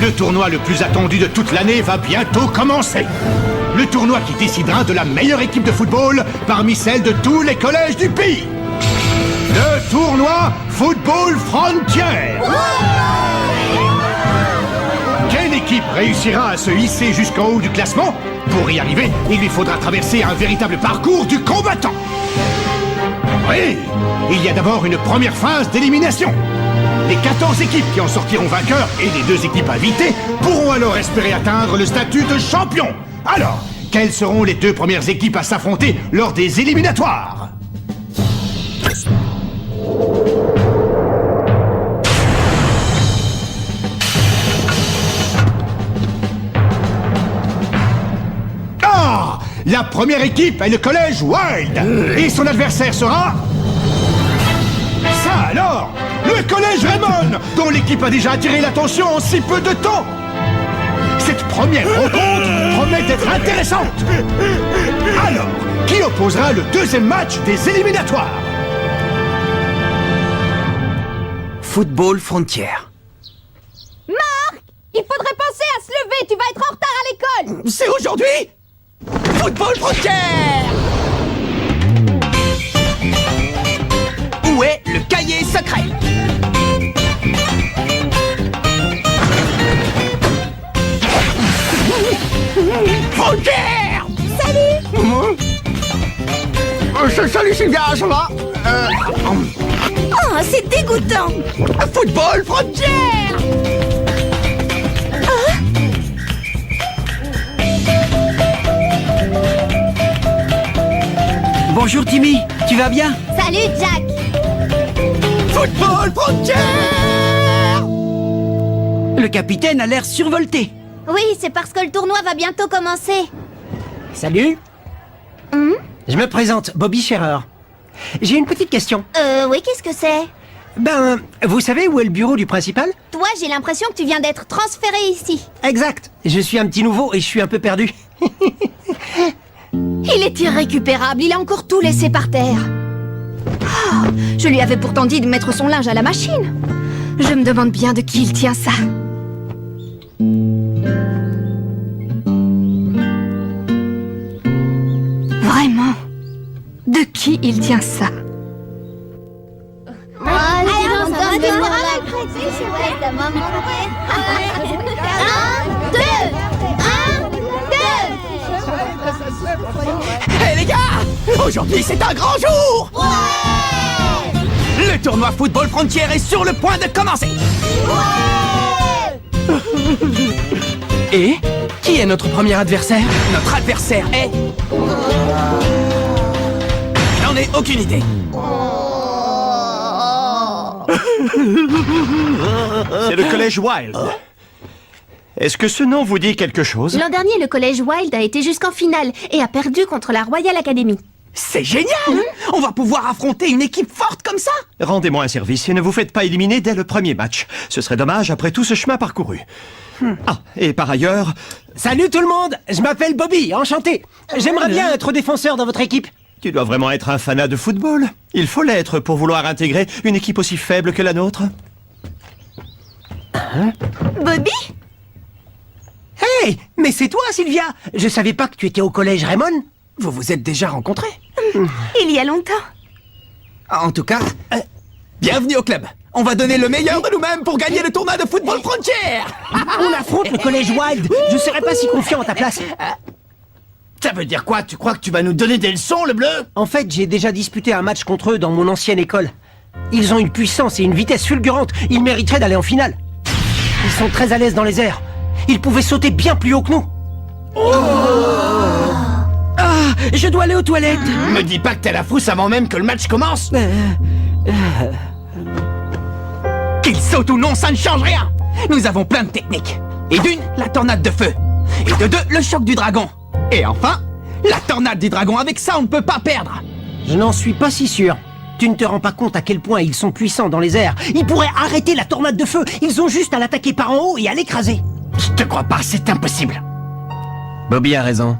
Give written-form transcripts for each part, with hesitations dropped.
Le tournoi le plus attendu de toute l'année va bientôt commencer. Le tournoi qui décidera de la meilleure équipe de football parmi celles de tous les collèges du pays. Le tournoi Football Frontier. Quelle équipe réussira à se hisser jusqu'en haut du classement? Pour y arriver, il lui faudra traverser un véritable parcours du combattant. Oui, il y a d'abord une première phase d'élimination. Les 14 équipes qui en sortiront vainqueurs et les 2 équipes invitées pourront alors espérer atteindre le statut de champion. Alors, quelles seront les 2 premières équipes à s'affronter lors des éliminatoires? Ah! La première équipe est le collège Wild. Et son adversaire sera... Ça alors! Le collège Raymond, dont l'équipe a déjà attiré l'attention en si peu de temps. Cette première rencontre promet d'être intéressante. Alors, qui opposera le 2e match des éliminatoires? Football Frontier. Marc! Il faudrait penser à se lever, tu vas être en retard à l'école! C'est aujourd'hui? Football Frontier! Où est le cahier secret? Frontier! Salut! Salut Sylvia, ça va? Oh, c'est dégoûtant! Football Frontier! Bonjour Timmy, tu vas bien? Salut, Jack! Football Frontier! Le capitaine a l'air survolté. Oui, c'est parce que le tournoi va bientôt commencer. Salut. Je me présente, Bobby Scherer. J'ai une petite question. Oui, qu'est-ce que c'est? Ben, vous savez où est le bureau du principal? Toi, j'ai l'impression que tu viens d'être transféré ici. Exact. Je suis un petit nouveau et je suis un peu perdu. Il est irrécupérable, il a encore tout laissé par terre. Oh, je lui avais pourtant dit de mettre son linge à la machine. Je me demande bien de qui il tient ça. Vraiment, de qui il tient ça? Hé les gars! Aujourd'hui c'est un grand jour! Le tournoi Football Frontier est sur le point de commencer! Et qui est notre premier adversaire? Notre adversaire est... J'en ai aucune idée. C'est le collège Wild. Est-ce que ce nom vous dit quelque chose? L'an dernier, le collège Wild a été jusqu'en finale et a perdu contre la Royal Academy. C'est génial! On va pouvoir affronter une équipe forte comme ça! Rendez-moi un service et ne vous faites pas éliminer dès le premier match. Ce serait dommage après tout ce chemin parcouru. Ah, et par ailleurs... Salut tout le monde, je m'appelle Bobby, enchanté. J'aimerais bien être défenseur dans votre équipe. Tu dois vraiment être un fanat de football. Il faut l'être pour vouloir intégrer une équipe aussi faible que la nôtre. Bobby? Hey, mais c'est toi Sylvia. Je savais pas que tu étais au collège Raymond. Vous vous êtes déjà rencontrés? Il y a longtemps. En tout cas, bienvenue au club. On va donner le meilleur de nous-mêmes pour gagner le tournoi de Football Frontier. On affronte le collège Wild. Je serais pas si confiant à ta place. Ça veut dire quoi? Tu crois que tu vas nous donner des leçons, le bleu? En fait, j'ai déjà disputé un match contre eux dans mon ancienne école. Ils ont une puissance et une vitesse fulgurante. Ils mériteraient d'aller en finale. Ils sont très à l'aise dans les airs. Ils pouvaient sauter bien plus haut que nous. Ah, je dois aller aux toilettes. Me dis pas que t'as la frousse avant même que le match commence. Qu'il saute ou non, ça ne change rien. Nous avons plein de techniques. Et d'une, la tornade de feu. Et de deux, le choc du dragon. Et enfin, la tornade du dragon. Avec ça, on ne peut pas perdre. Je n'en suis pas si sûr. Tu ne te rends pas compte à quel point ils sont puissants dans les airs. Ils pourraient arrêter la tornade de feu. Ils ont juste à l'attaquer par en haut et à l'écraser. Je te crois pas, c'est impossible. Bobby a raison.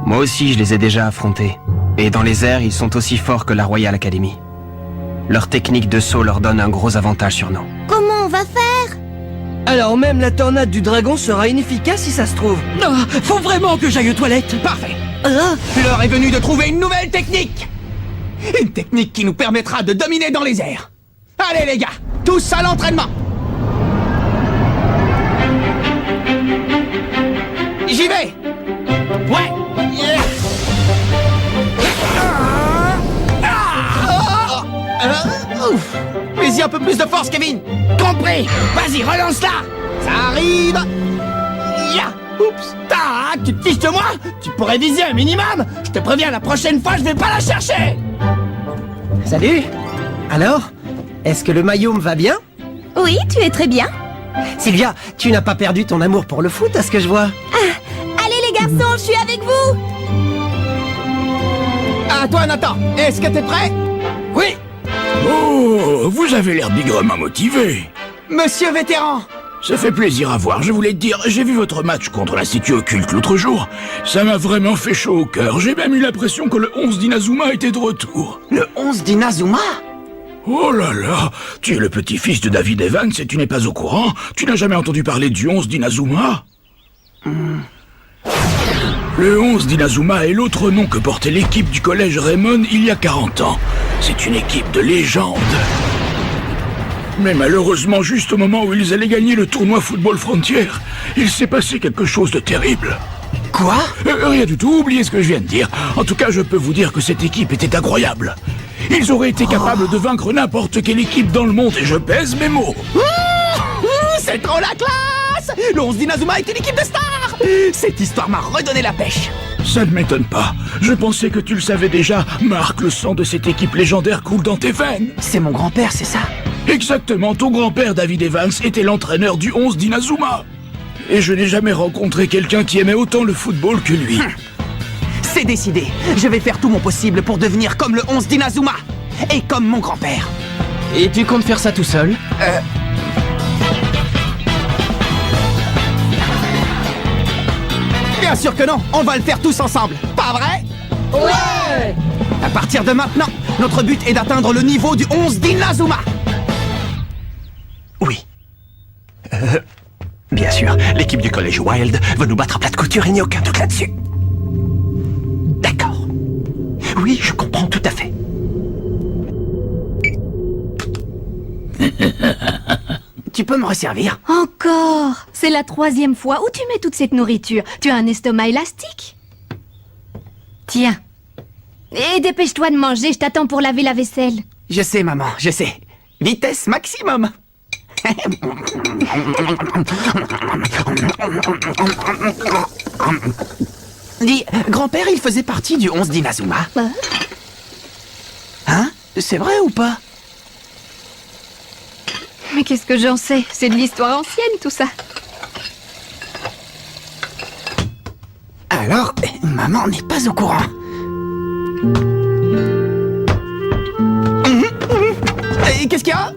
Moi aussi, je les ai déjà affrontés. Et dans les airs, ils sont aussi forts que la Royal Academy. Leur technique de saut leur donne un gros avantage sur nous. Comment on va faire? Alors même la tornade du dragon sera inefficace si ça se trouve. Faut vraiment que j'aille aux toilettes. Parfait. L'heure est venue de trouver une nouvelle technique. Une technique qui nous permettra de dominer dans les airs. Allez les gars, tous à l'entraînement. J'y vais. Ouais. Ouf. Mais-y un peu plus de force, Kevin. Compris. Vas-y, relance-la. Ça arrive. Ya. Oups. Tac, tu te fiches de moi? Tu pourrais viser un minimum. Je te préviens, la prochaine fois, je vais pas la chercher. Salut. Alors, est-ce que le maillot me va bien? Oui, tu es très bien. Sylvia, tu n'as pas perdu ton amour pour le foot, à ce que je vois. Allez les garçons, je suis avec vous. À toi, Nathan. Est-ce que t'es prêt? Oui. Oh, vous avez l'air bigrement motivé. Monsieur vétéran. Ça fait plaisir à voir, je voulais te dire, j'ai vu votre match contre l'Institut Occulte l'autre jour. Ça m'a vraiment fait chaud au cœur, j'ai même eu l'impression que le 11 d'Inazuma était de retour. Le 11 d'Inazuma? Oh là là, tu es le petit-fils de David Evans et tu n'es pas au courant? Tu n'as jamais entendu parler du 11 d'Inazuma? Le 11 d'Inazuma est l'autre nom que portait l'équipe du collège Raymond il y a 40 ans. C'est une équipe de légende. Mais malheureusement, juste au moment où ils allaient gagner le tournoi Football Frontier, il s'est passé quelque chose de terrible. Quoi? Rien du tout, oubliez ce que je viens de dire. En tout cas, je peux vous dire que cette équipe était incroyable. Ils auraient été capables de vaincre n'importe quelle équipe dans le monde, et je pèse mes mots. C'est trop la classe! Le 11 d'Inazuma est une équipe de stars! Cette histoire m'a redonné la pêche. Ça ne m'étonne pas. Je pensais que tu le savais déjà. Marc, le sang de cette équipe légendaire coule dans tes veines. C'est mon grand-père, c'est ça? Exactement, ton grand-père David Evans était l'entraîneur du 11 d'Inazuma. Et je n'ai jamais rencontré quelqu'un qui aimait autant le football que lui. C'est décidé. Je vais faire tout mon possible pour devenir comme le 11 d'Inazuma. Et comme mon grand-père. Et tu comptes faire ça tout seul? Bien sûr que non, on va le faire tous ensemble. Pas vrai? Ouais! À partir de maintenant, notre but est d'atteindre le niveau du 11 d'Inazuma. Oui. Bien sûr, l'équipe du collège Wild va nous battre à plat de couture, il n'y a aucun doute là-dessus. D'accord. Oui, je comprends tout à fait. Tu peux me resservir? Encore? C'est la 3e fois. Où tu mets toute cette nourriture? Tu as un estomac élastique? Tiens. Et dépêche-toi de manger, je t'attends pour laver la vaisselle. Je sais, maman, je sais. Vitesse maximum. Dis, grand-père, il faisait partie du 11 d'Inazuma. Hein? C'est vrai ou pas? Mais qu'est-ce que j'en sais? C'est de l'histoire ancienne, tout ça. Alors, maman n'est pas au courant. Et qu'est-ce qu'il y a?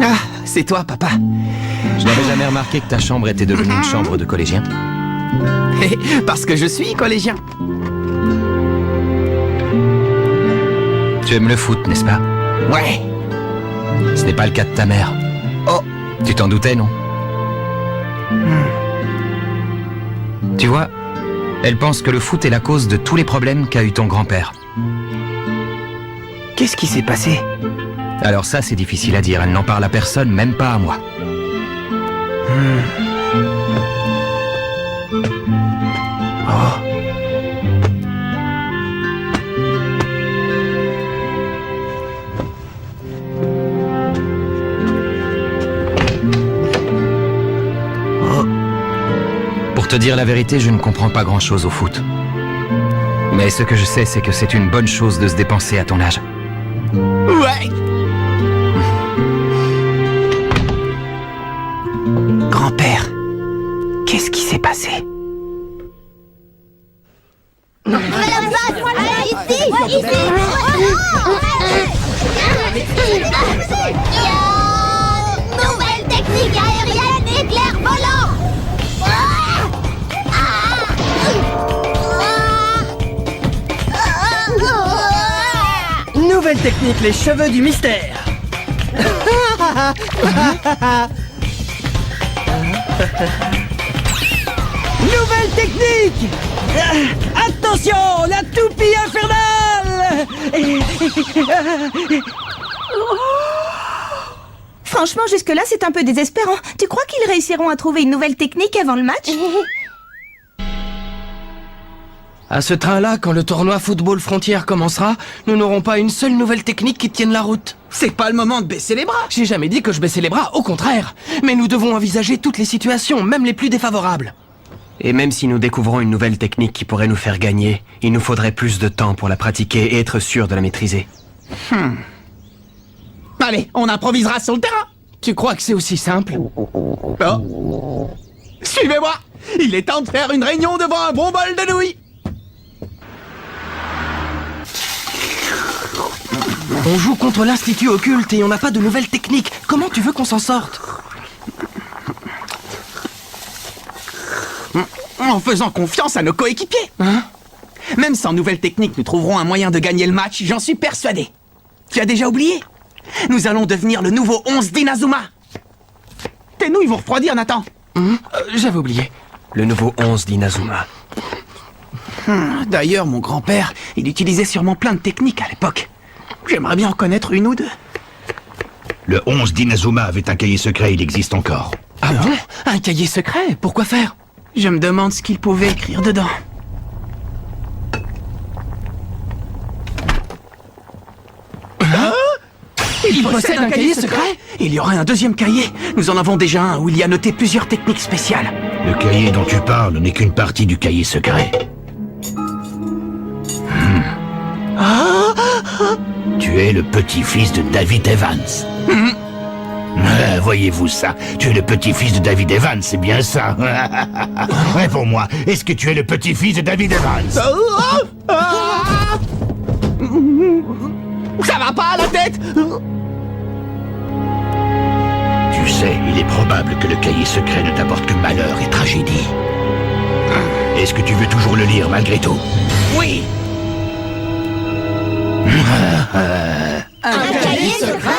Ah, c'est toi, papa. Je n'avais jamais remarqué que ta chambre était devenue une chambre de collégien. Parce que je suis collégien. Tu aimes le foot, n'est-ce pas? Ouais. Ce n'est pas le cas de ta mère. Oh. Tu t'en doutais, non? Tu vois, elle pense que le foot est la cause de tous les problèmes qu'a eu ton grand-père. Qu'est-ce qui s'est passé? Alors ça, c'est difficile à dire. Elle n'en parle à personne, même pas à moi. Oh. Pour te dire la vérité, je ne comprends pas grand-chose au foot. Mais ce que je sais, c'est que c'est une bonne chose de se dépenser à ton âge. Ouais. Grand-père, qu'est-ce qui s'est passé? Nouvelle technique aérienne, éclair volant. Nouvelle technique, les cheveux du mystère. Nouvelle technique. Attention, la toupie infernale. Franchement, jusque-là, c'est un peu désespérant. Tu crois qu'ils réussiront à trouver une nouvelle technique avant le match? À ce train-là, quand le tournoi Football Frontière commencera, nous n'aurons pas une seule nouvelle technique qui tienne la route. C'est pas le moment de baisser les bras. J'ai jamais dit que je baissais les bras, au contraire. Mais nous devons envisager toutes les situations, même les plus défavorables. Et même si nous découvrons une nouvelle technique qui pourrait nous faire gagner, il nous faudrait plus de temps pour la pratiquer et être sûr de la maîtriser. Allez, on improvisera sur le terrain. Tu crois que c'est aussi simple? Oh. Suivez-moi. Il est temps de faire une réunion devant un bon bol de nouilles. On joue contre l'Institut Occulte et on n'a pas de nouvelles techniques. Comment tu veux qu'on s'en sorte? En faisant confiance à nos coéquipiers. Même sans nouvelle technique, nous trouverons un moyen de gagner le match, j'en suis persuadé. Tu as déjà oublié? Nous allons devenir le nouveau 11 d'Inazuma. Tes nouilles vont refroidir, Nathan. J'avais oublié. Le nouveau 11 d'Inazuma. D'ailleurs, mon grand-père, il utilisait sûrement plein de techniques à l'époque. J'aimerais bien en connaître une ou deux. Le 11 d'Inazuma avait un cahier secret, il existe encore. Ah bon? Un cahier secret? Pourquoi faire? Je me demande ce qu'il pouvait écrire dedans. Il possède un cahier secret? Il y aurait un deuxième cahier. Nous en avons déjà un où il y a noté plusieurs techniques spéciales. Le cahier dont tu parles n'est qu'une partie du cahier secret. Tu es le petit-fils de David Evans. Voyez-vous ça? Tu es le petit-fils de David Evans, c'est bien ça? Réponds-moi, est-ce que tu es le petit-fils de David Evans? Ça va pas à la tête? Tu sais, il est probable que le cahier secret ne t'apporte que malheur et tragédie. Est-ce que tu veux toujours le lire malgré tout? Oui. Un cahier secret?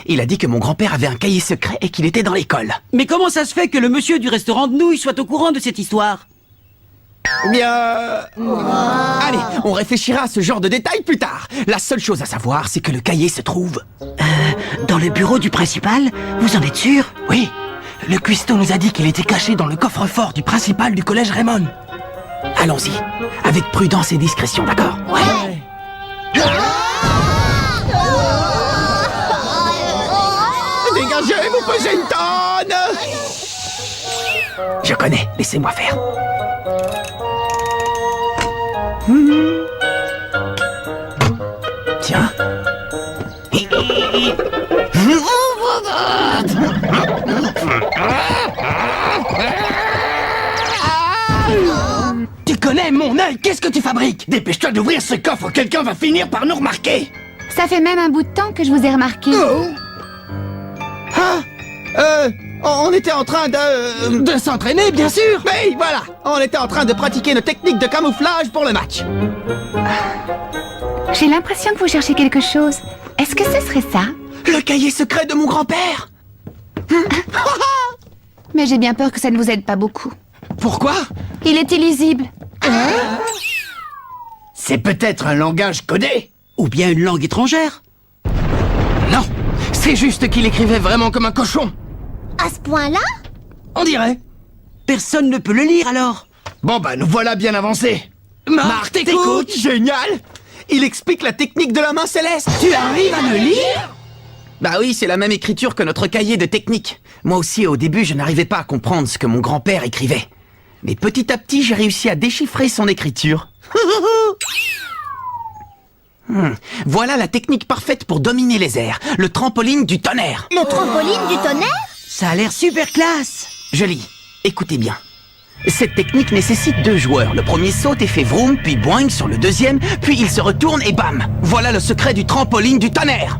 Il a dit que mon grand-père avait un cahier secret et qu'il était dans l'école. Mais comment ça se fait que le monsieur du restaurant de nouilles soit au courant de cette histoire? Eh bien... Allez, on réfléchira à ce genre de détails plus tard. La seule chose à savoir, c'est que le cahier se trouve... Dans le bureau du principal? Vous en êtes sûr? Oui. Le cuistot nous a dit qu'il était caché dans le coffre-fort du principal du collège Raymond. Allons-y, avec prudence et discrétion, d'accord? Ouais. Dégagez, vous pesez une tonne! Je connais, laissez-moi faire. Tiens. Tu connais mon œil? Qu'est-ce que tu fabriques? Dépêche-toi d'ouvrir ce coffre, quelqu'un va finir par nous remarquer! Ça fait même un bout de temps que je vous ai remarqué. On était en train de... De s'entraîner, bien sûr. Oui, voilà. On était en train de pratiquer nos techniques de camouflage pour le match. J'ai l'impression que vous cherchez quelque chose. Est-ce que ce serait ça? Le cahier secret de mon grand-père. Mais j'ai bien peur que ça ne vous aide pas beaucoup. Pourquoi? Il est illisible. C'est peut-être un langage codé? Ou bien une langue étrangère? Non, c'est juste qu'il écrivait vraiment comme un cochon. À ce point-là? On dirait. Personne ne peut le lire alors. Bon bah nous voilà bien avancés. Marc, t'écoutes? Génial. Il explique la technique de la main céleste. Tu arrives à me lire? Bah oui, c'est la même écriture que notre cahier de technique. Moi aussi, au début, je n'arrivais pas à comprendre ce que mon grand-père écrivait. Mais petit à petit, j'ai réussi à déchiffrer son écriture. Voilà la technique parfaite pour dominer les airs. Le trampoline du tonnerre. Le trampoline du tonnerre? Ça a l'air super classe. Je lis. Écoutez bien. Cette technique nécessite 2 joueurs. Le premier saute et fait vroom, puis boing sur le deuxième, puis il se retourne et bam. Voilà le secret du trampoline du tonnerre.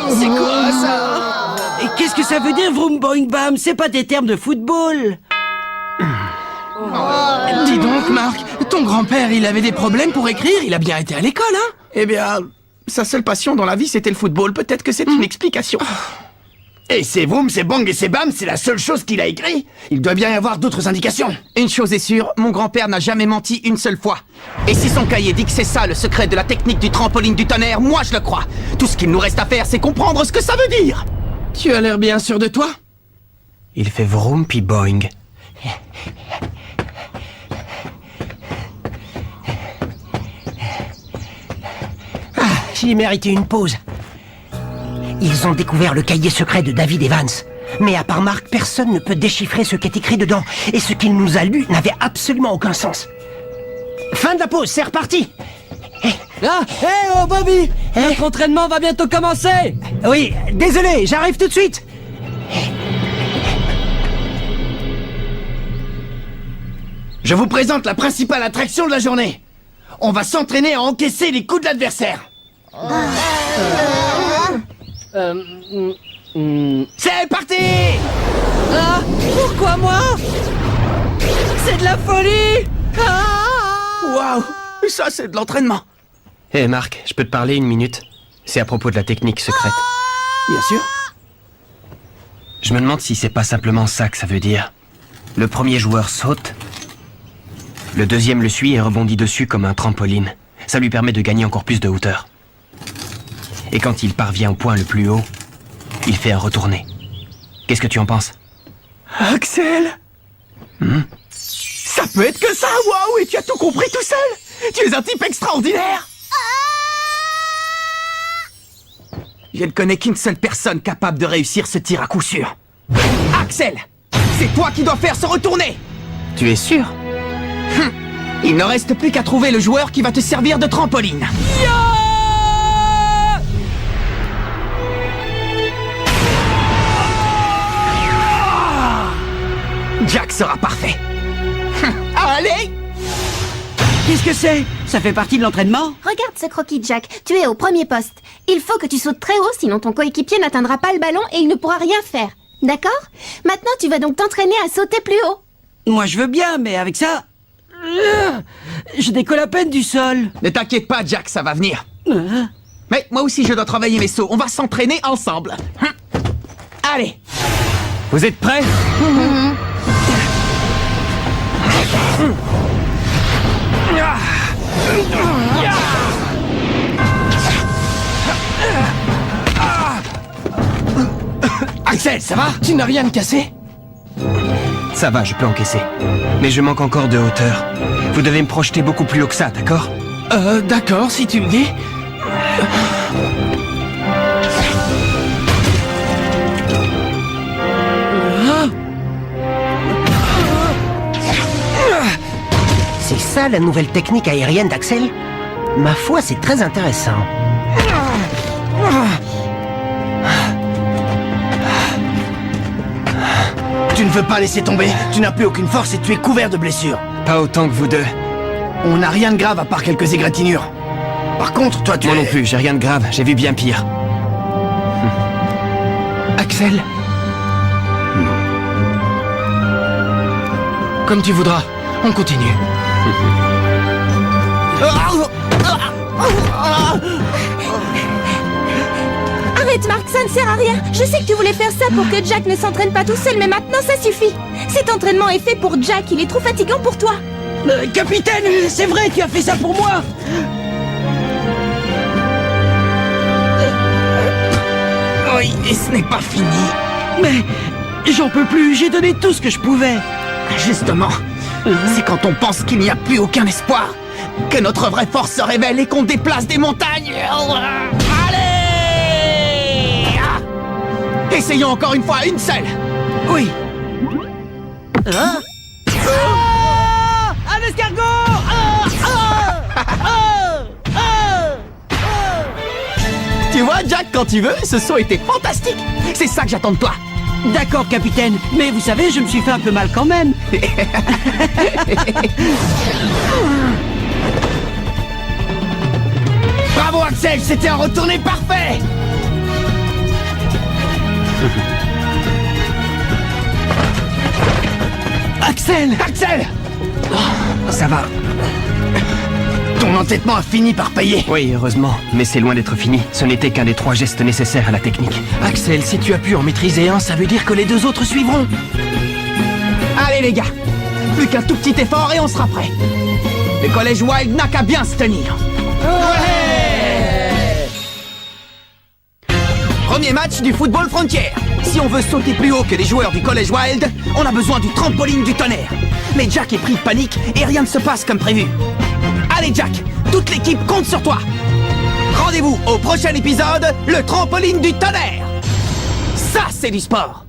C'est quoi ça? Et qu'est-ce que ça veut dire vroom boing bam? C'est pas des termes de football. Dis donc, Marc, ton grand-père, il avait des problèmes pour écrire. Il a bien été à l'école, hein? Eh bien, Sa seule passion dans la vie, c'était le football. Peut-être que c'est une explication. Et c'est Vroom, c'est Bang et c'est Bam, c'est la seule chose qu'il a écrit. Il doit bien y avoir d'autres indications. Une chose est sûre, mon grand-père n'a jamais menti une seule fois. Et si son cahier dit que c'est ça le secret de la technique du trampoline du tonnerre, moi je le crois. Tout ce qu'il nous reste à faire, c'est comprendre ce que ça veut dire. Tu as l'air bien sûr de toi. Il fait vroom puis boing. J'ai mérité une pause. Ils ont découvert le cahier secret de David Evans. Mais à part Marc, personne ne peut déchiffrer ce qui est écrit dedans. Et ce qu'il nous a lu n'avait absolument aucun sens. Fin de la pause, c'est reparti. Ah, hé, oh Bobby, notre entraînement va bientôt commencer. Oui, désolé, j'arrive tout de suite. Je vous présente la principale attraction de la journée. On va s'entraîner à encaisser les coups de l'adversaire. C'est parti! Ah, pourquoi moi? C'est de la folie. Waouh, ça c'est de l'entraînement. Hé Marc, je peux te parler une minute? C'est à propos de la technique secrète. Bien sûr. Je me demande si c'est pas simplement ça que ça veut dire. Le premier joueur saute, le deuxième le suit et rebondit dessus comme un trampoline. Ça lui permet de gagner encore plus de hauteur. Et quand il parvient au point le plus haut, il fait un retourné. Qu'est-ce que tu en penses? Axel, ça peut être que ça, waouh, et tu as tout compris tout seul. Tu es un type extraordinaire. Je ne connais qu'une seule personne capable de réussir ce tir à coup sûr. Axel, c'est toi qui dois faire ce retourné. Tu es sûr? Il ne reste plus qu'à trouver le joueur qui va te servir de trampoline. Jack sera parfait. Allez! Qu'est-ce que c'est? Ça fait partie de l'entraînement? Regarde ce croquis, Jack. Tu es au premier poste. Il faut que tu sautes très haut, sinon ton coéquipier n'atteindra pas le ballon et il ne pourra rien faire. D'accord? Maintenant, tu vas donc t'entraîner à sauter plus haut. Moi je veux bien, mais avec ça... je décolle à peine du sol. Ne t'inquiète pas, Jack, ça va venir. Mais moi aussi, je dois travailler mes sauts. On va s'entraîner ensemble. Allez! Vous êtes prêts? Axel, ça va? Tu n'as rien de cassé? Ça va, je peux encaisser. Mais je manque encore de hauteur. Vous devez me projeter beaucoup plus haut que ça, d'accord? D'accord, si tu le dis. C'est ça la nouvelle technique aérienne d'Axel? Ma foi, c'est très intéressant. Tu ne veux pas laisser tomber. Tu n'as plus aucune force et tu es couvert de blessures. Pas autant que vous deux. On n'a rien de grave à part quelques égratignures. Par contre, toi, tu Moi es... non plus, j'ai rien de grave, j'ai vu bien pire. Axel. Comme tu voudras, on continue. Arrête, Marc, ça ne sert à rien. Je sais que tu voulais faire ça pour que Jack ne s'entraîne pas tout seul, mais maintenant ça suffit. Cet entraînement est fait pour Jack, il est trop fatigant pour toi. Capitaine, c'est vrai, tu as fait ça pour moi. Oui, et ce n'est pas fini. Mais j'en peux plus, j'ai donné tout ce que je pouvais. Justement, c'est quand on pense qu'il n'y a plus aucun espoir que notre vraie force se révèle et qu'on déplace des montagnes. Allez! Essayons encore une fois, une seule. Oui. Un escargot! Tu vois, Jack, quand tu veux, ce saut était fantastique. C'est ça que j'attends de toi. D'accord, capitaine, mais vous savez, je me suis fait un peu mal quand même. Bravo, Axel, c'était un retourné parfait. Axel! Axel! Ça va. Ton entêtement a fini par payer. Oui, heureusement, mais c'est loin d'être fini. Ce n'était qu'un des 3 gestes nécessaires à la technique. Axel, si tu as pu en maîtriser un, ça veut dire que les 2 autres suivront. Allez les gars, plus qu'un tout petit effort et on sera prêt. Le collège Wild n'a qu'à bien se tenir. Premier match du football frontière. Si on veut sauter plus haut que les joueurs du collège Wild, on a besoin du trampoline du tonnerre. Mais Jack est pris de panique et rien ne se passe comme prévu. Allez Jack, toute l'équipe compte sur toi. Rendez-vous au prochain épisode, le trampoline du tonnerre. Ça, c'est du sport.